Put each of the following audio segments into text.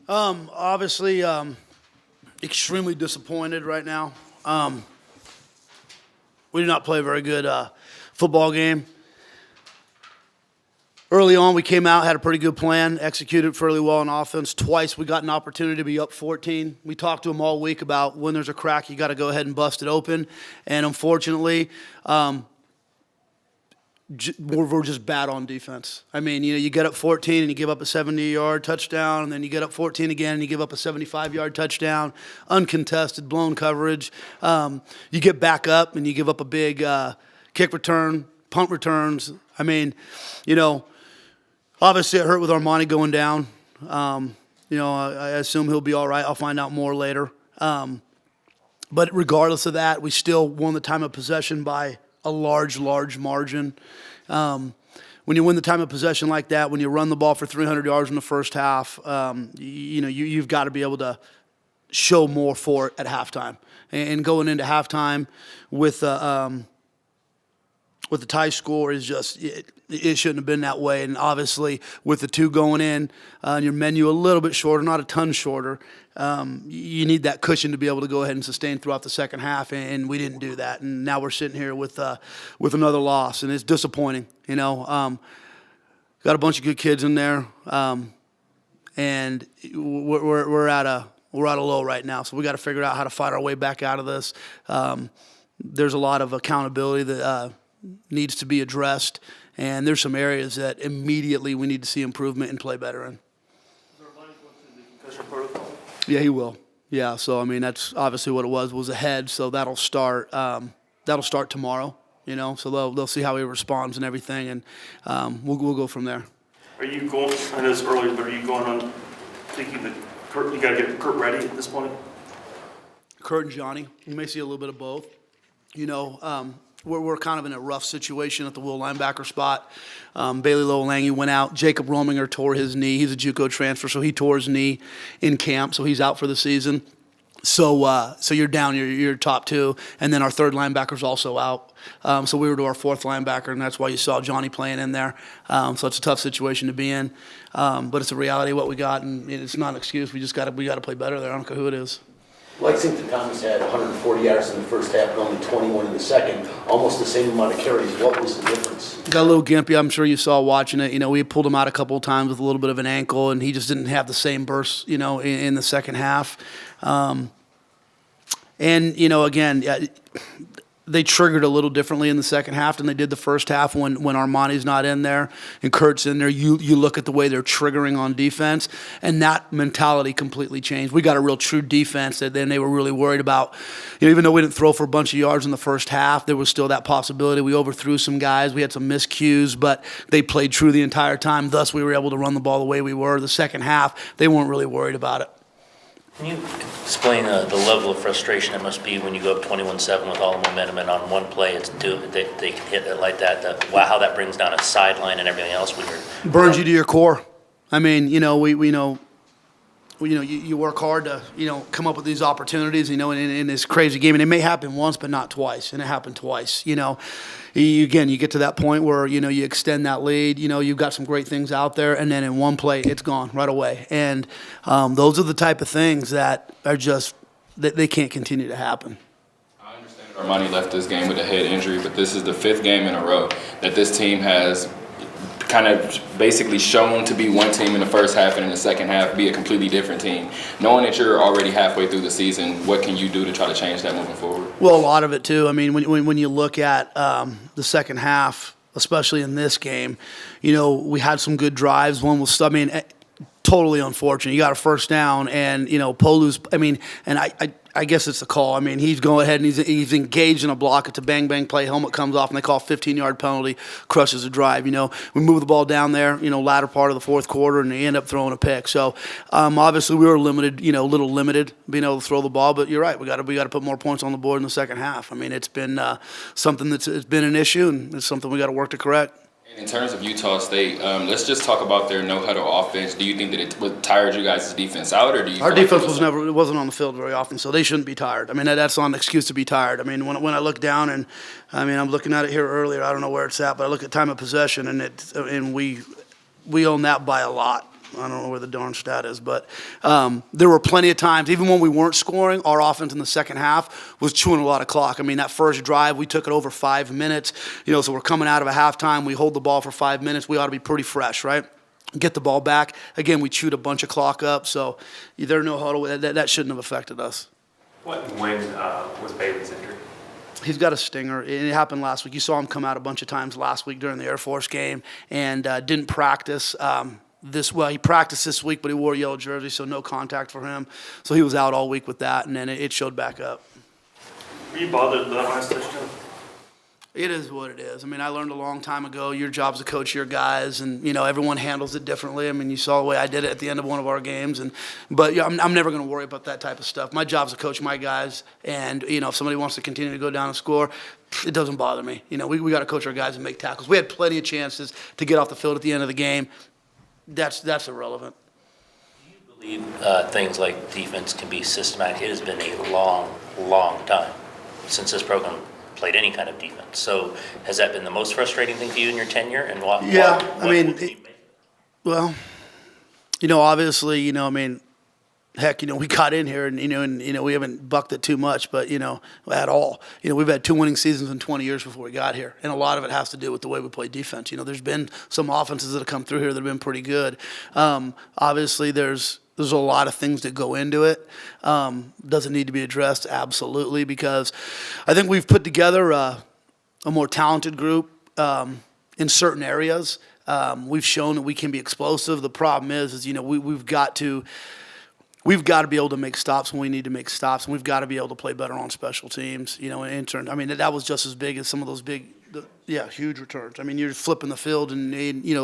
Obviously, extremely disappointed right now. We did not play a very good football game. Early on, we came out, had a pretty good plan, executed fairly well on offense. Twice we got an opportunity to be up 14. We talked to them all week about when there's a crack, you got to go ahead and bust it open. And unfortunately, we're just bad on defense. I mean, you get up 14 and you give up a 70-yard touchdown, and then you get up 14 again and you give up a 75-yard touchdown, uncontested, blown coverage. You get back up and you give up a big kick return, punt returns. I mean, obviously it hurt with Armani going down. I assume he'll be all right. I'll find out more later. But regardless of that, we still won the time of possession by a large margin. When you win the time of possession like that, when you run the ball for 300 yards in the first half, you've got to be able to show more for it at halftime. And going into halftime with the tie score is just it shouldn't have been that way. And obviously with the two going in, your menu a little bit shorter, not a ton shorter. You need that cushion to be able to go ahead and sustain throughout the second half, and we didn't do that. And now we're sitting here with another loss, and it's disappointing. Got a bunch of good kids in there, and we're at a low right now. So we got to figure out how to fight our way back out of this. There's a lot of accountability that needs to be addressed, and there's some areas that immediately we need to see improvement and play better in. Is there a money going to the concussion protocol? Yeah, he will. Yeah, so I mean that's obviously what it was ahead. So that'll start tomorrow. So they'll see how he responds and everything, and we'll go from there. Are you going? I know it's early, but are you going on thinking that you got to get Kurt ready at this point? Kurt and Johnny. You may see a little bit of both. We're kind of in a rough situation at the will linebacker spot. Bailey Lowelangi went out. Jacob Rominger tore his knee. He's a JUCO transfer, so he tore his knee in camp, so he's out for the season. So you're down your top two, and then our third linebacker's also out. So we were to our fourth linebacker, and that's why you saw Johnny playing in there. So it's a tough situation to be in, but it's a reality of what we got, and it's not an excuse. We got to play better there. I don't care who it is. Lexington Thomas had 140 yards in the first half and only 21 in the second, almost the same amount of carries. What was the difference? Got a little gimpy. I'm sure you saw watching it. We pulled him out a couple of times with a little bit of an ankle, and he just didn't have the same burst, in the second half. Again, they triggered a little differently in the second half than they did the first half when Armani's not in there and Kurt's in there. You look at the way they're triggering on defense, and that mentality completely changed. We got a real true defense that then they were really worried about. Even though we didn't throw for a bunch of yards in the first half, there was still that possibility. We overthrew some guys. We had some miscues, but they played true the entire time. Thus, we were able to run the ball the way we were. The second half, they weren't really worried about it. Can you explain the level of frustration it must be when you go up 21-7 with all the momentum, and on one play they can hit it like that? How that brings down a sideline and everything else when you're burns you to your core. I mean, we know. You work hard to come up with these opportunities. In this crazy game, and it may happen once, but not twice. And it happened twice. You get to that point where you extend that lead. You've got some great things out there, and then in one play, it's gone right away. And those are the type of things that are just they can't continue to happen. I understand Armani left this game with a head injury, but this is the fifth game in a row that this team has kind of basically shown to be one team in the first half and in the second half be a completely different team. Knowing that you're already halfway through the season, what can you do to try to change that moving forward? Well, a lot of it too. I mean, when you look at the second half, especially in this game, we had some good drives. One was, totally unfortunate. You got a first down, and Polu's. And I guess it's a call. I mean, he's going ahead and he's engaged in a block. It's a bang play. Helmet comes off, and they call a 15-yard penalty. Crushes the drive. We move the ball down there. Latter part of the fourth quarter, and they end up throwing a pick. So obviously we were limited. A little limited being able to throw the ball. But you're right. We got to put more points on the board in the second half. I mean, it's been something it's been an issue, and it's something we got to work to correct. In terms of Utah State, let's just talk about their no-huddle offense. Do you think that it tired you guys' defense out, or do you? Our defense wasn't on the field very often, so they shouldn't be tired. I mean, that's not an excuse to be tired. I mean, when I look down and I'm looking at it here earlier. I don't know where it's at, but I look at time of possession, and we own that by a lot. I don't know where the darn stat is, but there were plenty of times, even when we weren't scoring, our offense in the second half was chewing a lot of clock. I mean, that first drive, we took it over 5 minutes. So we're coming out of a halftime. We hold the ball for 5 minutes. We ought to be pretty fresh, right? Get the ball back. Again, we chewed a bunch of clock up, so there's no huddle. That shouldn't have affected us. What and when was Bailey's injury? He's got a stinger. It happened last week. You saw him come out a bunch of times last week during the Air Force game and didn't practice. He practiced this week, but he wore a yellow jersey, so no contact for him. So he was out all week with that, and then it showed back up. Were you bothered that last touchdown? It is what it is. I mean, I learned a long time ago, your job's to coach your guys, and, everyone handles it differently. I mean, you saw the way I did it at the end of one of our games. But I'm never going to worry about that type of stuff. My job's to coach my guys, and, if somebody wants to continue to go down and score, it doesn't bother me. We got to coach our guys and make tackles. We had plenty of chances to get off the field at the end of the game. That's irrelevant. Do you believe things like defense can be systematic? It has been a long, long time since this program played any kind of defense. So has that been the most frustrating thing for you in your tenure? And what? Well, obviously, heck, we got in here and we haven't bucked it too much, but, at all. We've had 2 winning seasons in 20 years before we got here. And a lot of it has to do with the way we play defense. There's been some offenses that have come through here that have been pretty good. Obviously, there's a lot of things that go into it. Does it need to be addressed? Absolutely, because I think we've put together a more talented group in certain areas. We've shown that we can be explosive. The problem is we've got to be able to make stops when we need to make stops, and we've got to be able to play better on special teams. In turn, I mean, that was just as big as some of those huge returns. I mean, you're flipping the field, and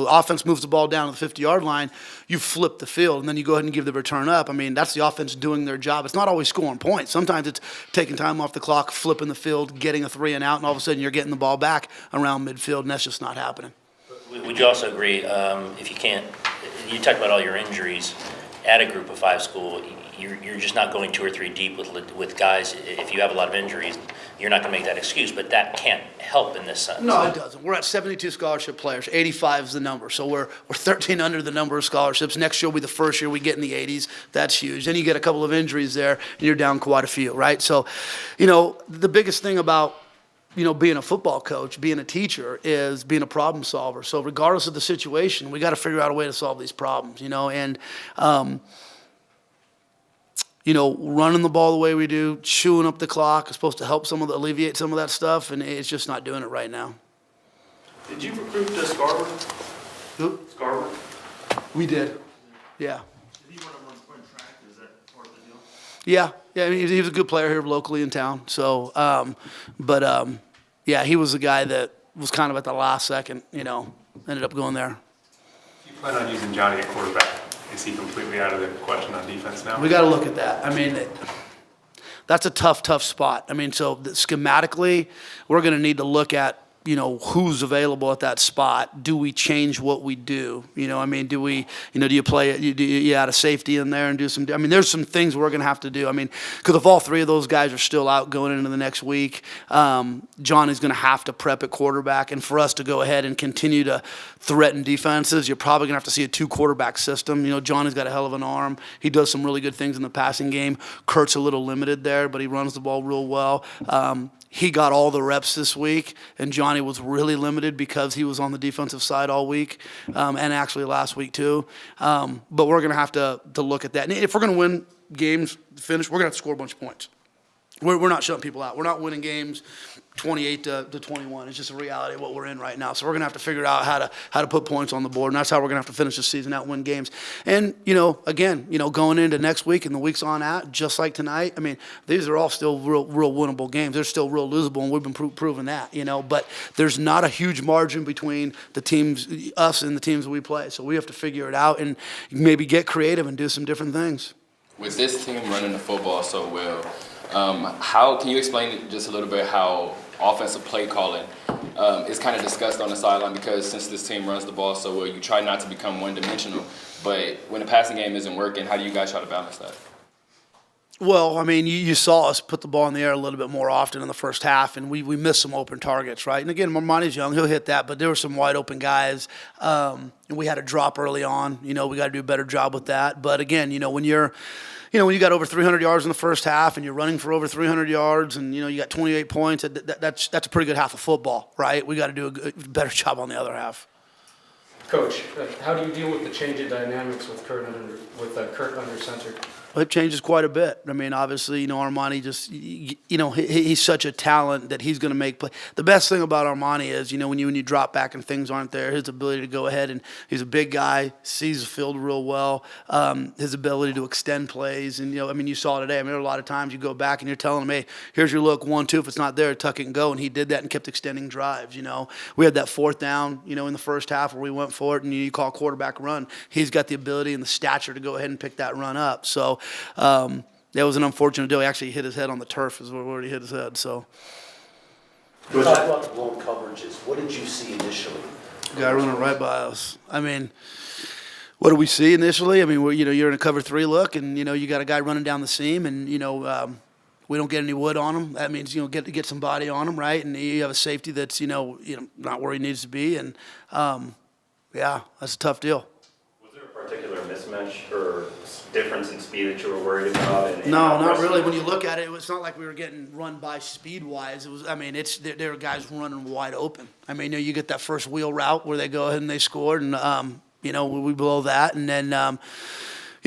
offense moves the ball down to the 50-yard line. You flip the field, and then you go ahead and give the return up. I mean, that's the offense doing their job. It's not always scoring points. Sometimes it's taking time off the clock, flipping the field, getting a 3 and out, and all of a sudden you're getting the ball back around midfield, and that's just not happening. Would you also agree, if you can't, you talked about all your injuries at a group of 5 school, you're just not going 2 or 3 deep with guys. If you have a lot of injuries, you're not going to make that excuse, but that can't help in this sense. No, it doesn't. We're at 72 scholarship players. 85 is the number. So we're 13 under the number of scholarships. Next year will be the first year we get in the 80s. That's huge. Then you get a couple of injuries there, and you're down quite a few, right? So, the biggest thing about being a football coach, being a teacher, is being a problem solver. So regardless of the situation, we got to figure out a way to solve these problems, and running the ball the way we do, chewing up the clock is supposed to help alleviate some of that stuff, and it's just not doing it right now. Did you recruit Scarver? Who? Scarver? We did. Yeah. Did he run a 1-point track? Is that part of the deal? Yeah. Yeah, I mean, he was a good player here locally in town. So, yeah, he was the guy that was kind of at the last second, ended up going there. You plan on using Johnny at quarterback? Is he completely out of the question on defense now? We got to look at that. I mean, that's a tough spot. I mean, so schematically, we're going to need to look at, who's available at that spot. Do we change what we do? I mean, do we, do you play it? Do you add a safety in there and do some, I mean, there's some things we're going to have to do. I mean, because if all 3 of those guys are still out going into the next week, Johnny's going to have to prep at quarterback. And for us to go ahead and continue to threaten defenses, you're probably going to have to see a 2-quarterback system. Johnny's got a hell of an arm. He does some really good things in the passing game. Kurt's a little limited there, but he runs the ball real well. He got all the reps this week, and Johnny was really limited because he was on the defensive side all week, and actually last week too. But we're going to have to look at that. And if we're going to win games, we're going to have to score a bunch of points. We're not shutting people out. We're not winning games 28 to 21. It's just a reality of what we're in right now. So we're going to have to figure out how to put points on the board, and that's how we're going to have to finish the season out, win games. And, again, going into next week and the weeks on out, just like tonight, I mean, these are all still real winnable games. They're still real losable, and we've been proving that, But there's not a huge margin between the teams, us and the teams we play. So we have to figure it out and maybe get creative and do some different things. With this team running the football so well, how can you explain just a little bit how offensive play calling is kind of discussed on the sideline? Because since this team runs the ball so well, you try not to become one-dimensional. But when the passing game isn't working, how do you guys try to balance that? Well, I mean, you saw us put the ball in the air a little bit more often in the first half, and we missed some open targets, right? And again, Marmani's young; he'll hit that, but there were some wide open guys, and we had a drop early on. We got to do a better job with that. But again, when you got over 300 yards in the first half, and you're running for over 300 yards, and you got 28 points, that's a pretty good half of football, right? We got to do a better job on the other half. Coach, how do you deal with the change in dynamics with Kurt under center? Well, it changes quite a bit. I mean, obviously, Armani just, he's such a talent that he's going to make play. The best thing about Armani is, when you drop back and things aren't there, his ability to go ahead, and he's a big guy, sees the field real well, his ability to extend plays. And, you saw it today. There are a lot of times you go back and you're telling him, hey, here's your look, 1-2. If it's not there, tuck it and go. And he did that and kept extending drives, We had that fourth down, in the first half where we went for it, and you call quarterback run. He's got the ability and the stature to go ahead and pick that run up. So, that was an unfortunate deal. He actually hit his head on the turf is where he hit his head. So, Talk about the blown coverages. What did you see initially? guy running right by us. I mean, what do we see initially? I mean, you're in a cover 3 look, and you got a guy running down the seam, and we don't get any wood on him. That means get some body on him, right? And you have a safety that's not where he needs to be, and yeah, that's a tough deal. Was there a particular mismatch or difference in speed that you were worried about? No, not really. When you look at it, it's not like we were getting run by speed-wise. It was. I mean, there are guys running wide open. I mean, you get that first wheel route where they go ahead and they scored, and we blow that, and then and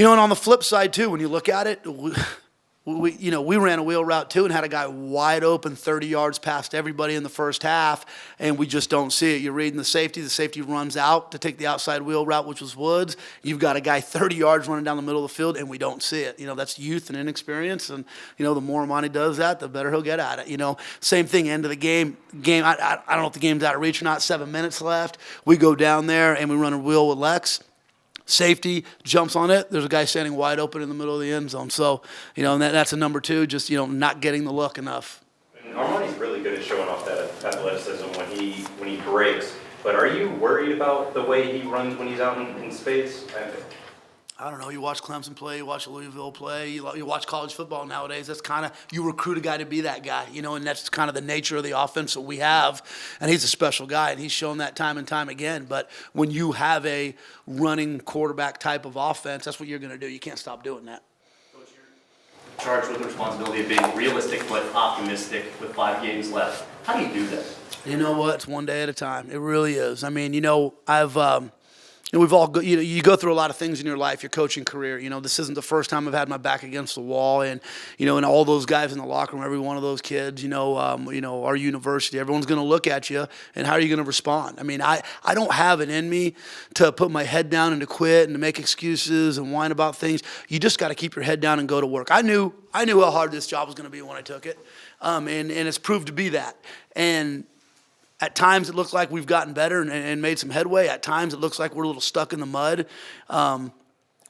on the flip side too, when you look at it. We ran a wheel route too and had a guy wide open 30 yards past everybody in the first half, and we just don't see it. You're reading the safety runs out to take the outside wheel route, which was Woods. You've got a guy 30 yards running down the middle of the field, and we don't see it. That's youth and inexperience, and the more Monty does that, the better he'll get at it. Same thing, end of the game. I don't know if the game's out of reach or not. 7 minutes left. We go down there and we run a wheel with Lex. Safety jumps on it. There's a guy standing wide open in the middle of the end zone. So, and that's a number 2, just, not getting the look enough. And Armani's really good at showing off that athleticism when he breaks. But are you worried about the way he runs when he's out in space? I don't know. You watch Clemson play, you watch Louisville play, you watch college football nowadays. That's kind of, you recruit a guy to be that guy, and that's kind of the nature of the offense that we have. And he's a special guy, and he's shown that time and time again. But when you have a running quarterback type of offense, that's what you're going to do. You can't stop doing that. Coach, you're charged with the responsibility of being realistic but optimistic with 5 games left. How do you do that? You know what? It's one day at a time. It really is. I mean, I've we've all you go through a lot of things in your life, your coaching career. This isn't the first time I've had my back against the wall, and and all those guys in the locker room, every one of those kids, our university, everyone's going to look at you, and how are you going to respond? I mean, I don't have it in me to put my head down and to quit and to make excuses and whine about things. You just got to keep your head down and go to work. I knew how hard this job was going to be when I took it, and it's proved to be that. And at times it looks like we've gotten better and made some headway. At times it looks like we're a little stuck in the mud.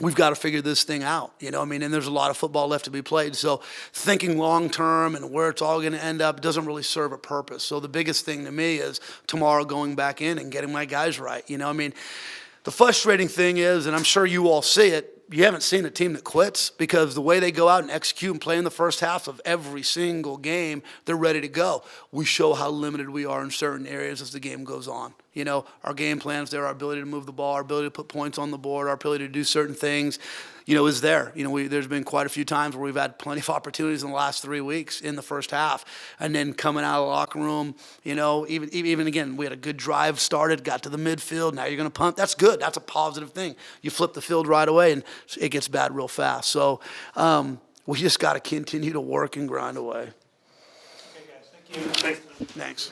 We've got to figure this thing out, and there's a lot of football left to be played. So thinking long term and where it's all going to end up doesn't really serve a purpose. So the biggest thing to me is tomorrow going back in and getting my guys right. The frustrating thing is, and I'm sure you all see it, you haven't seen a team that quits, because the way they go out and execute and play in the first half of every single game, they're ready to go. We show how limited we are in certain areas as the game goes on. Our game plans there, our ability to move the ball, our ability to put points on the board, our ability to do certain things, is there. There's been quite a few times where we've had plenty of opportunities in the last 3 weeks in the first half. And then coming out of the locker room, even again, we had a good drive started, got to the midfield, now you're going to punt. That's good. That's a positive thing. You flip the field right away, and it gets bad real fast. So we just got to continue to work and grind away. Okay, guys, thank you. Thanks. Thanks.